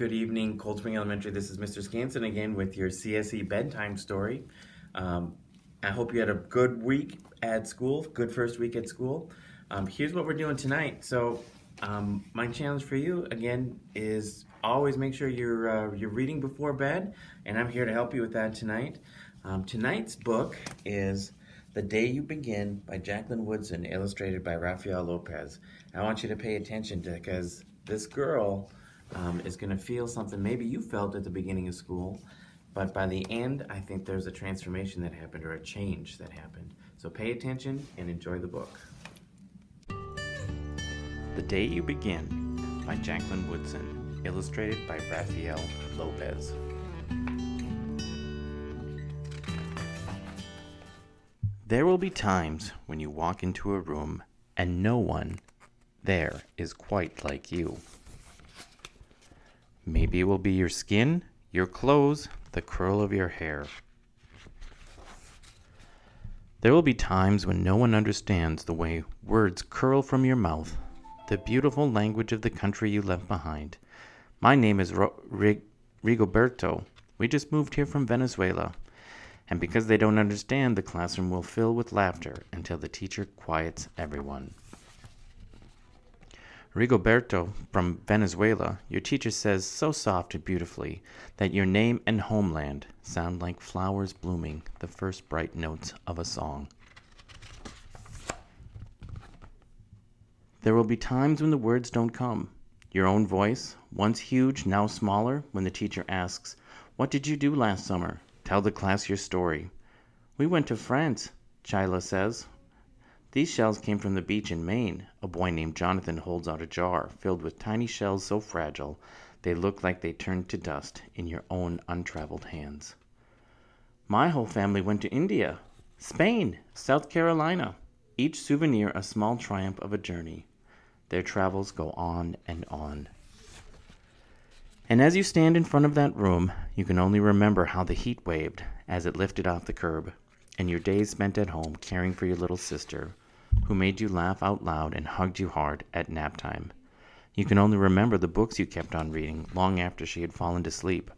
Good evening, Cold Spring Elementary. This is Mr. Scanson again with your CSE bedtime story. I hope you had a good week at school, good first week at school. Here's what we're doing tonight. My challenge for you again is always make sure you're reading before bed, and I'm here to help you with that tonight. Tonight's book is The Day You Begin by Jacqueline Woodson, illustrated by Rafael Lopez. I want you to pay attention to because this girl is going to feel something maybe you felt at the beginning of school, but by the end, I think there's a transformation that happened or a change that happened. So pay attention and enjoy the book. The Day You Begin by Jacqueline Woodson, illustrated by Rafael Lopez. There will be times when you walk into a room and no one there is quite like you. Maybe it will be your skin, your clothes, the curl of your hair. There will be times when no one understands the way words curl from your mouth, the beautiful language of the country you left behind. My name is Rigoberto. We just moved here from Venezuela. And because they don't understand, the classroom will fill with laughter until the teacher quiets everyone. Rigoberto, from Venezuela, your teacher says so soft and beautifully that your name and homeland sound like flowers blooming, the first bright notes of a song. There will be times when the words don't come. Your own voice, once huge, now smaller, when the teacher asks, "What did you do last summer? Tell the class your story." "We went to France," Chila says. "These shells came from the beach in Maine." A boy named Jonathan holds out a jar filled with tiny shells so fragile they look like they turned to dust in your own untraveled hands. "My whole family went to India, Spain, South Carolina." Each souvenir a small triumph of a journey. Their travels go on and on. And as you stand in front of that room, you can only remember how the heat waved as it lifted off the curb, and your days spent at home caring for your little sister, who made you laugh out loud and hugged you hard at nap time. You can only remember the books you kept on reading long after she had fallen to sleep.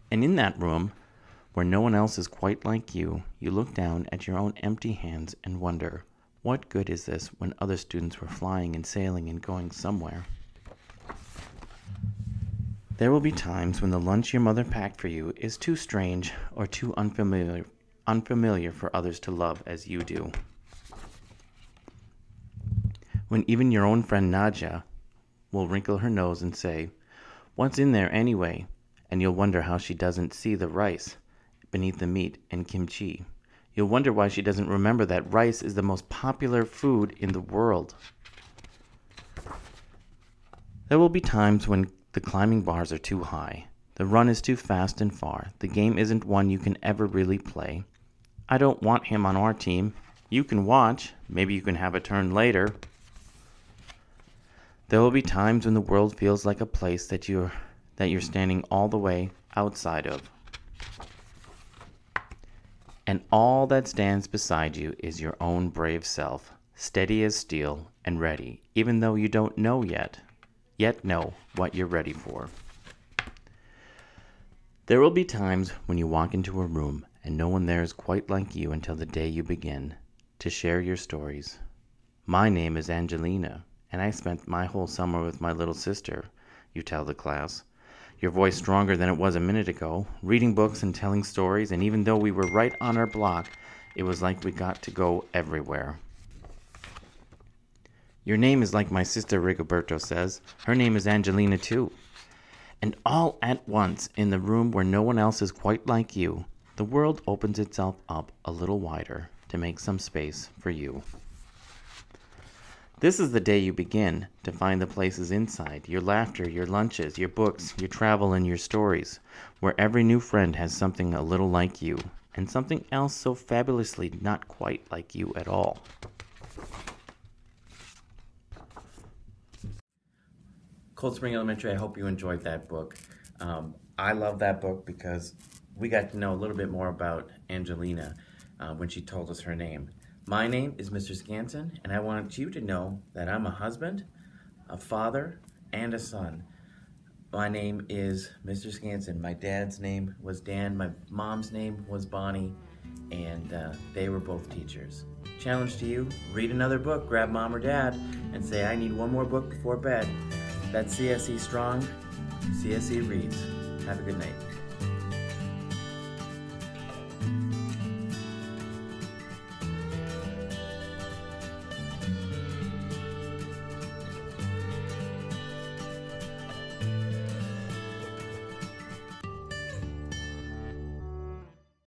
And in that room, where no one else is quite like you look down at your own empty hands and wonder, what good is this when other students were flying and sailing and going somewhere? There will be times when the lunch your mother packed for you is too strange or too unfamiliar for others to love as you do. When even your own friend Nadia will wrinkle her nose and say, "What's in there anyway?" And you'll wonder how she doesn't see the rice beneath the meat and kimchi. You'll wonder why she doesn't remember that rice is the most popular food in the world. There will be times when the climbing bars are too high. The run is too fast and far. The game isn't one you can ever really play. "I don't want him on our team." "You can watch. Maybe you can have a turn later." There will be times when the world feels like a place that you're standing all the way outside of. And all that stands beside you is your own brave self, steady as steel and ready, even though you don't know yet know what you're ready for. There will be times when you walk into a room and no one there is quite like you until the day you begin to share your stories. My name is Angelina, and I spent my whole summer with my little sister, you tell the class, your voice stronger than it was a minute ago, reading books and telling stories, and even though we were right on our block, it was like we got to go everywhere. "Your name is like my sister," Rigoberto says. "Her name is Angelina too." And all at once, in the room where no one else is quite like you, the world opens itself up a little wider to make some space for you. This is the day you begin to find the places inside, your laughter, your lunches, your books, your travel, and your stories, where every new friend has something a little like you, and something else so fabulously not quite like you at all. Cold Spring Elementary, I hope you enjoyed that book. I love that book because we got to know a little bit more about Angelina when she told us her name. My name is Mr. Scanson, and I want you to know that I'm a husband, a father, and a son. My name is Mr. Skansen. My dad's name was Dan. My mom's name was Bonnie, and they were both teachers. Challenge to you, read another book, grab mom or dad, and say, I need one more book before bed. That's CSE Strong, CSE Reads. Have a good night.